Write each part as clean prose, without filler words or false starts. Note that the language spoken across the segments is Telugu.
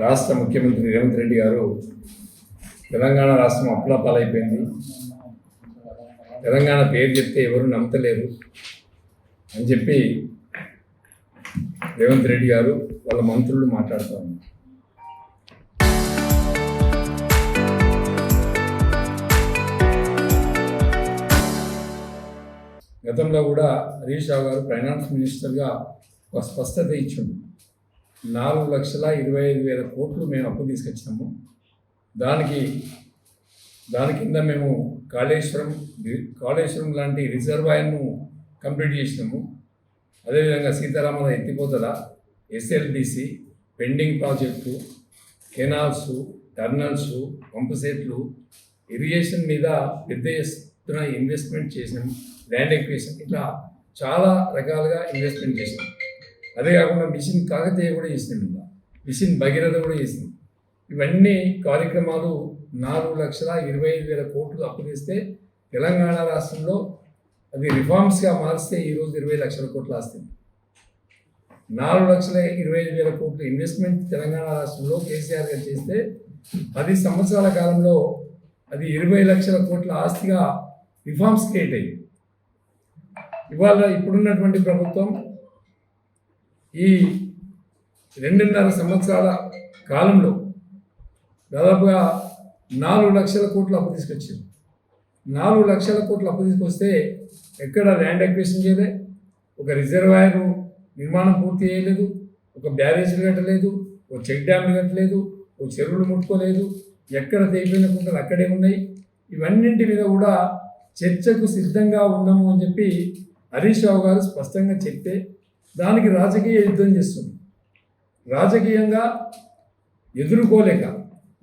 రాష్ట్ర ముఖ్యమంత్రి రేవంత్ రెడ్డి గారు తెలంగాణ రాష్ట్రం అప్లాపాలైపోయింది, తెలంగాణ పేరు చెప్తే ఎవరు నమ్మతలేరు అని చెప్పి రేవంత్ రెడ్డి గారు వాళ్ళ మంత్రులు మాట్లాడుతూ ఉన్నారు. గతంలో కూడా హరీష్ రావు గారు ఫైనాన్స్ మినిస్టర్గా ఒక స్పష్టత ఇచ్చిండు. 4,25,000 కోట్లు మేము అప్పు తీసుకొచ్చినాము. దాని కింద మేము కాళేశ్వరం లాంటి రిజర్వాయర్ను కంప్లీట్ చేసినాము. అదేవిధంగా సీతారామల ఎత్తిపోతల, ఎస్ఎల్డిసి, పెండింగ్ ప్రాజెక్టు, కెనాల్స్, టర్నల్స్, పంపు సెట్లు, ఇరిగేషన్ మీద పెద్ద ఎత్తున ఇన్వెస్ట్మెంట్ చేసినాము. ల్యాండ్ ఎక్విజిషన్, ఇట్లా చాలా రకాలుగా ఇన్వెస్ట్మెంట్ చేసినాం. అదే కాకుండా మిషన్ కాకతీయ కూడా చేసినాం, ఇంకా మిషన్ భగీరథ కూడా చేసినాం. ఇవన్నీ కార్యక్రమాలు 4,25,000 కోట్లు అప్పు తెస్తే తెలంగాణ రాష్ట్రంలో అది రిఫార్మ్స్గా మారిస్తే ఈరోజు 20 లక్షల కోట్లు వస్తుంది. 4,25,000 కోట్లు ఇన్వెస్ట్మెంట్ తెలంగాణ రాష్ట్రంలో కేసీఆర్ గారు చేస్తే 10 సంవత్సరాల కాలంలో అది 20 లక్షల కోట్ల ఆస్తిగా రిఫార్మ్స్ క్రియేట్ అయ్యింది. ఇవాళ ఇప్పుడున్నటువంటి ప్రభుత్వం ఈ 2.5 సంవత్సరాల కాలంలో దాదాపుగా 4 లక్షల కోట్ల అప్పు తీసుకొచ్చింది. 4 లక్షల కోట్ల అప్పు తీసుకొస్తే ఎక్కడ ల్యాండ్ అక్విజిషన్ చేయలే, ఒక రిజర్వాయర్ నిర్మాణం పూర్తి చేయలేదు, ఒక బ్యారేజీలు కట్టలేదు, ఒక చెక్ డ్యామ్లు కట్టలేదు, ఒక చెరువులు ముట్టుకోలేదు, ఎక్కడ తెగిపోయిన కుంటలు అక్కడే ఉన్నాయి. ఇవన్నింటి మీద కూడా చర్చకు సిద్ధంగా ఉన్నాము అని చెప్పి హరీష్ రావు గారు స్పష్టంగా చెప్తే దానికి రాజకీయ యుద్ధం చేస్తుంది. రాజకీయంగా ఎదుర్కోలేక,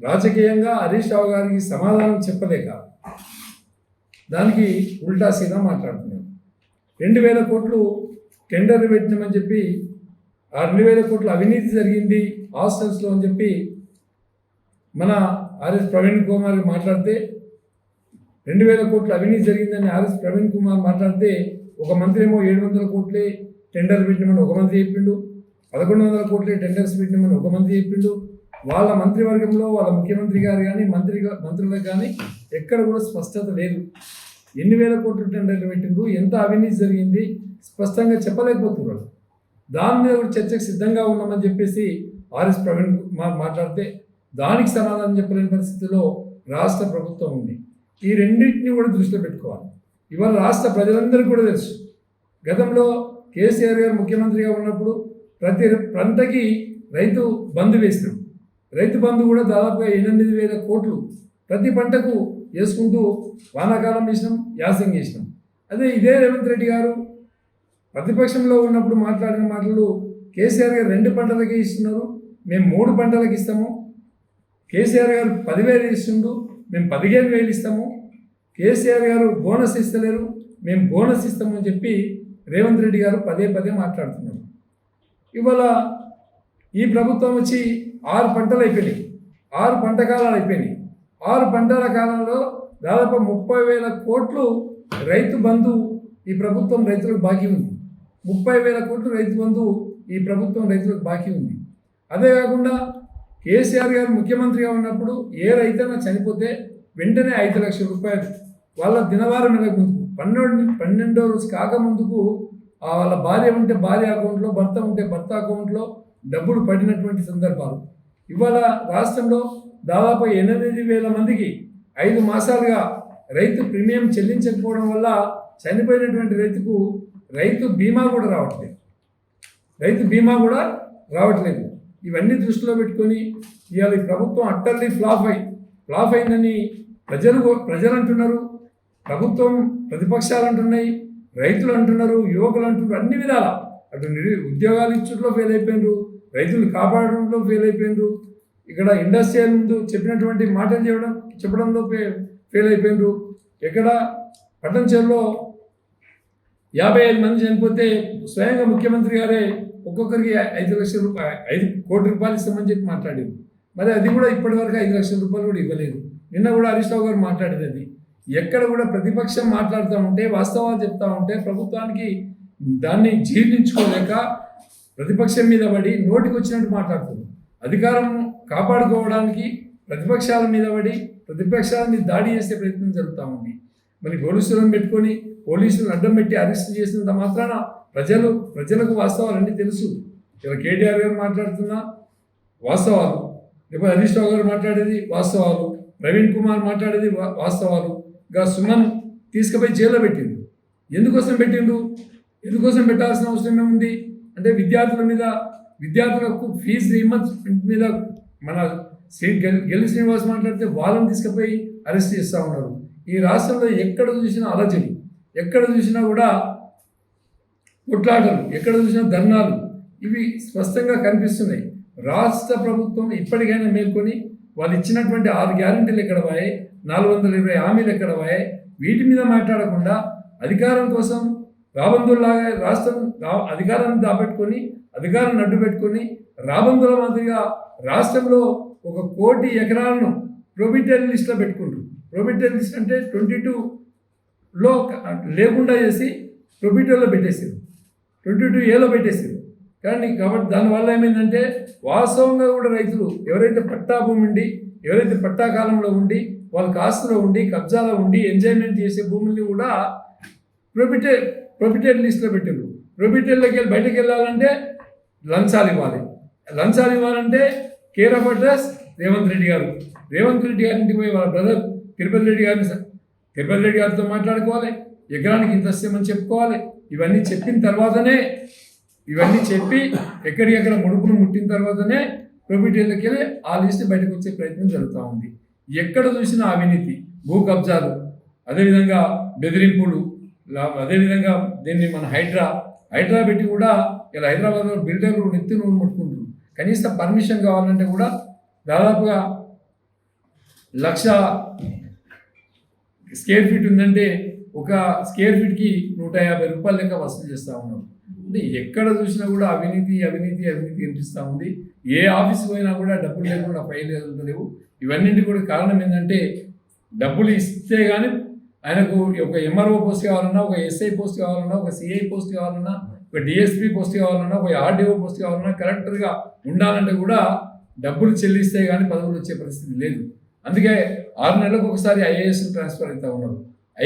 రాజకీయంగా హరీష్ రావు గారికి సమాధానం చెప్పలేక దానికి ఉల్టా సీదా మాట్లాడుతున్నారు. 2,000 కోట్లు టెండర్లు పెట్టినామని చెప్పి, ఆ 2,000 కోట్లు అవినీతి జరిగింది హాస్టల్స్లో అని చెప్పి మన ఆర్ఎస్ ప్రవీణ్ కుమార్ మాట్లాడితే, 2,000 కోట్లు అవినీతి జరిగిందని ఆర్ఎస్ ప్రవీణ్ కుమార్ మాట్లాడితే, ఒక మంత్రి ఏమో 700 కోట్లే టెండర్ పెట్టినామని ఒక మంత్రి చెప్పిండు, 1,100 కోట్లే టెండర్స్ పెట్టినామని ఒక మంత్రి చెప్పిండు. వాళ్ళ మంత్రివర్గంలో వాళ్ళ ముఖ్యమంత్రి గారు కానీ మంత్రులకు కానీ ఎక్కడ కూడా స్పష్టత లేదు. ఎన్ని వేల కోట్లు టెండర్లు పెట్టిండ్రు, ఎంత అవినీతి జరిగింది స్పష్టంగా చెప్పలేకపోతున్నారు. దాని మీద కూడా చర్చకు సిద్ధంగా ఉన్నామని చెప్పేసి ఆర్ఎస్ ప్రవీణ్ కుమార్ మాట్లాడితే దానికి సమాధానం చెప్పలేని పరిస్థితిలో రాష్ట్ర ప్రభుత్వం ఉంది. ఈ రెండింటిని కూడా దృష్టిలో పెట్టుకోవాలి. ఇవాళ రాష్ట్ర ప్రజలందరికీ కూడా తెలుసు, గతంలో కేసీఆర్ గారు ముఖ్యమంత్రిగా ఉన్నప్పుడు ప్రతి పంటకి రైతు బంధు వేసినాం. రైతు బంధు కూడా దాదాపుగా 8,000 కోట్లు ప్రతి పంటకు వేసుకుంటూ వానాకాలం వేసినాం, యాసంగి వేసినాం. అదే ఇదే రేవంత్ రెడ్డి గారు ప్రతిపక్షంలో ఉన్నప్పుడు మాట్లాడిన మాటలు, కేసీఆర్ గారు 2 పంటలకే ఇస్తున్నారు, మేము 3 పంటలకు ఇస్తాము. కేసీఆర్ గారు 10,000 ఇస్తుండు, మేము 15,000 ఇస్తాము. కేసీఆర్ గారు బోనస్ ఇస్తలేరు, మేము బోనస్ ఇస్తామని చెప్పి రేవంత్ రెడ్డి గారు పదే మాట్లాడుతున్నారు. ఇవాళ ఈ ప్రభుత్వం వచ్చి 6 పంటలు అయిపోయినాయి, 6 పంట కాలాలు అయిపోయినాయి. 6 పంటల కాలంలో దాదాపు 30,000 కోట్లు రైతు బంధు ఈ ప్రభుత్వం రైతులకు బాకీ ఉంది. 30,000 కోట్లు రైతు బంధు ఈ ప్రభుత్వం రైతులకు బాకీ ఉంది. అదే కాకుండా కేసీఆర్ గారు ముఖ్యమంత్రిగా ఉన్నప్పుడు ఏ రైతైనా చనిపోతే వెంటనే 5 లక్షల రూపాయలు వాళ్ళ దినవారం నెలకు ముందుకు 12వ రోజు కాకముందుకు వాళ్ళ భార్య ఉంటే భార్య అకౌంట్లో, భర్త ఉంటే భర్త అకౌంట్లో డబ్బులు పడినటువంటి సందర్భాలు. ఇవాళ రాష్ట్రంలో దాదాపు 8,000 మందికి 5 మాసాలుగా రైతు ప్రీమియం చెల్లించకపోవడం వల్ల చనిపోయినటువంటి రైతుకు రైతు బీమా కూడా రావట్లేదు. ఇవన్నీ దృష్టిలో పెట్టుకొని ఇవాళ ఈ ప్రభుత్వం అట్టర్లీ ఫ్లాప్ అయిందని ప్రజలు అంటున్నారు, ప్రభుత్వం ప్రతిపక్షాలు అంటున్నాయి, రైతులు అంటున్నారు, యువకులు అంటున్నారు. అన్ని విధాల అటు ఉద్యోగాలు ఇచ్చట్లో ఫెయిల్ అయిపోయినారు, రైతులు కాపాడడంలో ఫెయిల్ అయిపోయినారు, ఇక్కడ ఇండస్ట్రియల్ ముందు చెప్పినటువంటి మాటలు చెప్పడంలో ఫెయిల్ అయిపోయినారు. ఎక్కడ పట్టణంచేరులో 55 మంది చనిపోతే స్వయంగా ముఖ్యమంత్రి గారే ఒక్కొక్కరికి 5 కోట్ల రూపాయలు ఇస్తామని చెప్పి మాట్లాడారు. మరి అది కూడా ఇప్పటివరకు 5 లక్షల రూపాయలు కూడా ఇవ్వలేదు. నిన్న కూడా హరీష్ రావు గారు మాట్లాడేది అది. ఎక్కడ కూడా ప్రతిపక్షం మాట్లాడుతూ ఉంటే, వాస్తవాలు చెప్తా ఉంటే ప్రభుత్వానికి దాన్ని జీర్ణించుకోలేక ప్రతిపక్షం మీద పడి నోటికి వచ్చినట్టు మాట్లాడుతుంది. అధికారం కాపాడుకోవడానికి ప్రతిపక్షాల మీద పడి ప్రతిపక్షాల మీద దాడి చేసే ప్రయత్నం జరుగుతూ ఉంది. మరి పోలీసులను పెట్టుకొని పోలీసులను అడ్డం పెట్టి అరెస్ట్ చేసినంత మాత్రాన ప్రజలకు వాస్తవాలన్నీ తెలుసు. ఇలా కేటీఆర్ గారు మాట్లాడుతున్నా వాస్తవాలు, లేకపోతే హరీష్ రావు గారు మాట్లాడేది వాస్తవాలు, ప్రవీణ్ కుమార్ మాట్లాడేది వాస్తవాలు. ఇంకా సుమన్ తీసుకుపోయి జైల్లో పెట్టిండు. ఎందుకోసం పెట్టాల్సిన అవసరం ఏముంది అంటే విద్యార్థులకు ఫీజు రీయింబర్స్మెంట్ మీద మన గెల్లి శ్రీనివాస్ మాట్లాడితే వాళ్ళని తీసుకుపోయి అరెస్ట్ చేస్తూ ఉన్నారు. ఈ రాష్ట్రంలో ఎక్కడ చూసినా అలజడి, ఎక్కడ చూసినా కూడా కొట్లాటలు, ఎక్కడ చూసినా ధర్నాలు, ఇవి స్పష్టంగా కనిపిస్తున్నాయి. రాష్ట్ర ప్రభుత్వం ఇప్పటికైనా మేల్కొని వాళ్ళు ఇచ్చినటువంటి 6 గ్యారెంటీలు ఎక్కడ పోయాయి, 420 హామీలు ఎక్కడ పోయాయి, వీటి మీద మాట్లాడకుండా అధికారం కోసం రాబందుల్లాగా రాష్ట్రం అధికారాన్ని అధికారాన్ని అడ్డు పెట్టుకొని రాబందుల మాదిరిగా రాష్ట్రంలో 1 కోటి ఎకరాలను ప్రొబిటరీ లిస్ట్లో పెట్టుకుంటారు. ప్రొబిటరీ లిస్ట్ అంటే 22లో లేకుండా చేసి ప్రొబిటరీలో పెట్టేసారు, 22A పెట్టేసారు. కాబట్టి దానివల్ల ఏమైందంటే వాస్తవంగా కూడా రైతులు ఎవరైతే పట్టా భూమి ఉండి, ఎవరైతే పట్టా కాలంలో ఉండి, వాళ్ళకి ఆస్తులో ఉండి, కబ్జాలో ఉండి ఎంజాయ్మెంట్ చేసే భూముల్ని కూడా ప్రొబిటరీ లిస్ట్లో పెట్టారు. ప్రొబిటరీలోకి వెళ్ళి బయటకు వెళ్ళాలంటే లంచాలు ఇవ్వాలంటే care of address Revanth Reddy గారింటికి పోయి వాళ్ళ బ్రదర్ తిరుపతి రెడ్డి గారితో మాట్లాడుకోవాలి, ఎకరానికి ఇంత ఇస్తామని చెప్పుకోవాలి. ఇవన్నీ చెప్పి ఎక్కడికెక్కడ ముడుపులు ముట్టిన తర్వాతనే ప్రొబిటరీలోకి వెళ్ళి ఆ లిస్ట్ బయటకు వచ్చే ప్రయత్నం జరుగుతూ ఉంది. ఎక్కడ చూసినా అవినీతి, భూ కబ్జాలు, అదేవిధంగా బెదిరింపులు, అదేవిధంగా దీన్ని మన హైడ్రా పెట్టి కూడా ఇలా హైదరాబాద్లో బిల్డర్లు నెత్తి నూనె ముట్టుకుంటారు. కనీసం పర్మిషన్ కావాలంటే కూడా దాదాపుగా 1,00,000 స్క్వేర్ ఫీట్ ఉందంటే 1 స్క్వేర్ ఫీట్కి 150 రూపాయల లెక్క వసూలు చేస్తూ ఉన్నారు. అంటే ఎక్కడ చూసినా కూడా అవినీతి కనిపిస్తూ ఉంది. ఏ ఆఫీస్కి పోయినా కూడా డబ్బులు లేకుండా ఫైల్ వెళ్తలేవు. ఇవన్నింటి కూడా కారణం ఏంటంటే డబ్బులు ఇస్తే కానీ ఆయనకు ఒక ఎంఆర్ఓ పోస్ట్ కావాలన్నా, ఒక ఎస్ఐ పోస్ట్ కావాలన్నా, ఒక సిఐ పోస్ట్ కావాలన్నా, ఒక డిఎస్పీ పోస్ట్ కావాలన్నా, ఒక ఆర్డీఓ పోస్ట్ కావాలన్నా, కలెక్టర్గా ఉండాలంటే కూడా డబ్బులు చెల్లిస్తే కానీ పదవులు వచ్చే పరిస్థితి లేదు. అందుకే 6 నెలలకు ఒకసారి ఐఏఎస్ ట్రాన్స్ఫర్ అవుతూ ఉన్నారు,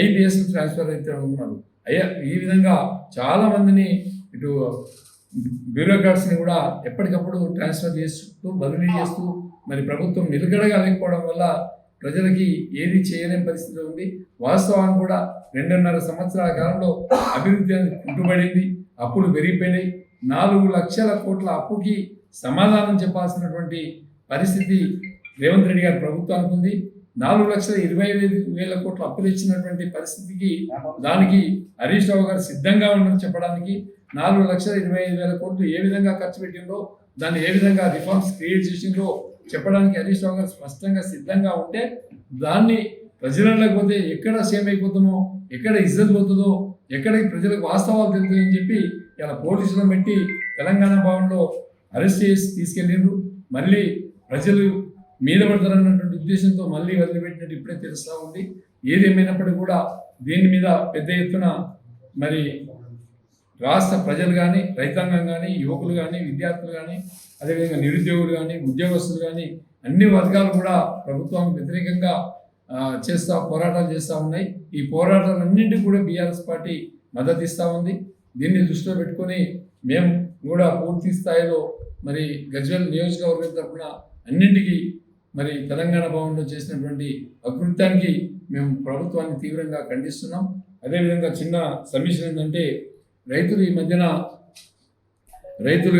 ఐపీఎస్ ట్రాన్స్ఫర్ అవుతూ ఉన్నారు. ఈ విధంగా చాలామందిని ఇటు బ్యూరోక్రాట్స్ని కూడా ఎప్పటికప్పుడు ట్రాన్స్ఫర్ చేస్తూ బదిలీ చేస్తూ మరి ప్రభుత్వం నిలకడగా లేకపోవడం వల్ల ప్రజలకి ఏది చేయలేని పరిస్థితి ఉంది. వాస్తవాన్ని కూడా 2.5 సంవత్సరాల కాలంలో అభివృద్ధి అనేది కుంటుపడింది, అప్పులు పెరిగిపోయినాయి. 4 లక్షల కోట్ల అప్పుకి సమాధానం చెప్పాల్సినటువంటి పరిస్థితి రేవంత్ రెడ్డి గారి ప్రభుత్వానికి ఉంది. 4,25,000 కోట్ల అప్పులు ఇచ్చినటువంటి పరిస్థితికి దానికి హరీష్ రావు గారు సిద్ధంగా ఉన్నారు చెప్పడానికి. 4,25,000 కోట్లు ఏ విధంగా ఖర్చు పెట్టిందో, దాన్ని ఏ విధంగా రిఫార్మ్స్ క్రియేట్ చేసిందో చెప్పడానికి హరీష్ రావు గారు స్పష్టంగా సిద్ధంగా ఉంటే దాన్ని ప్రజలకు పోతే ఎక్కడ సేమ్ అయిపోతామో, ఎక్కడ ఇజ్జత్ పోతుందో, ఎక్కడ ప్రజలకు వాస్తవాలు తెలుస్తాయని చెప్పి ఇలా పోలీసులను పెట్టి తెలంగాణ భవన్లో అరెస్ట్ చేసి తీసుకెళ్ళిండ్రు. మళ్ళీ ప్రజలు మీద పడతారన్నటువంటి ఉద్దేశంతో మళ్ళీ వదిలిపెట్టినట్టు ఇప్పుడే తెలుస్తూ ఉంది. ఏదేమైనప్పటికీ కూడా దీని మీద పెద్ద ఎత్తున మరి రాష్ట్ర ప్రజలు కానీ, రైతాంగం కానీ, యువకులు కానీ, విద్యార్థులు కానీ, అదేవిధంగా నిరుద్యోగులు కానీ, ఉద్యోగస్తులు కానీ అన్ని వర్గాలు కూడా ప్రభుత్వానికి వ్యతిరేకంగా పోరాటాలు చేస్తూ ఉన్నాయి. ఈ పోరాటాలన్నింటినీ కూడా బీఆర్ఎస్ పార్టీ మద్దతు ఇస్తూ ఉంది. దీన్ని దృష్టిలో పెట్టుకొని మేము కూడా పూర్తి స్థాయిలో మరి గజ్వేల్ నియోజకవర్గం తరఫున అన్నింటికీ మరి తెలంగాణ భవన్లో చేసినటువంటి అకృత్యానికి మేము ప్రభుత్వాన్ని తీవ్రంగా ఖండిస్తున్నాం. అదేవిధంగా చిన్న సబ్మిషన్ ఏంటంటే రైతులు ఈ మధ్యన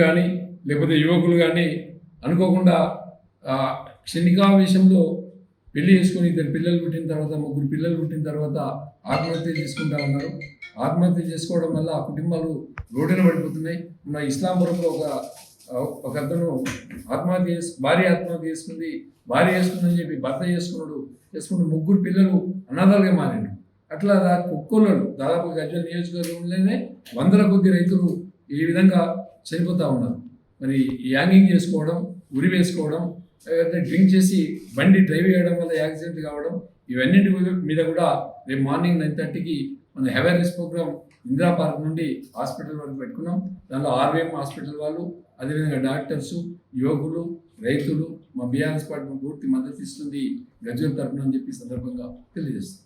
కానీ లేకపోతే యువకులు కానీ అనుకోకుండా క్షణికావేశంలో పెళ్లి చేసుకుని 2 పిల్లలు పుట్టిన తర్వాత 3 పిల్లలు పుట్టిన తర్వాత ఆత్మహత్య చేసుకుంటా ఉన్నారు. ఆత్మహత్య చేసుకోవడం వల్ల ఆ కుటుంబాలు రోడ్డున పడిపోతున్నాయి. మన ఇస్లాంపురంలో ఒక అతను భార్య ఆత్మహత్య చేసుకుంది. భార్య చేసుకుందని చెప్పి భర్త చేసుకుంటూ 3 పిల్లలు అనాథాలుగా మారాడు. అట్లా కుక్కలు దాదాపు గజ్వేల్ నియోజకవర్గంలోనే 100ల కొద్ది రైతులు ఈ విధంగా చనిపోతూ ఉన్నారు. మరి యాంగింగ్ చేసుకోవడం, ఉరి వేసుకోవడం, డ్రింక్ చేసి బండి డ్రైవ్ చేయడం వల్ల యాక్సిడెంట్ కావడం, ఇవన్నింటి మీద కూడా రేపు మార్నింగ్ 9:30కి మన అవేర్నెస్ ప్రోగ్రామ్ ఇందిరా పార్క్ నుండి హాస్పిటల్ వరకు పెట్టుకున్నాం. దానిలో ఆర్వీఎం హాస్పిటల్ వాళ్ళు, అదేవిధంగా డాక్టర్సు, యువకులు, రైతులు, మా బీఆర్ఎస్ పార్టీ పూర్తి మద్దతు ఇస్తుంది గజ్వేల్ తరఫున అని చెప్పి ఈ సందర్భంగా తెలియజేస్తుంది.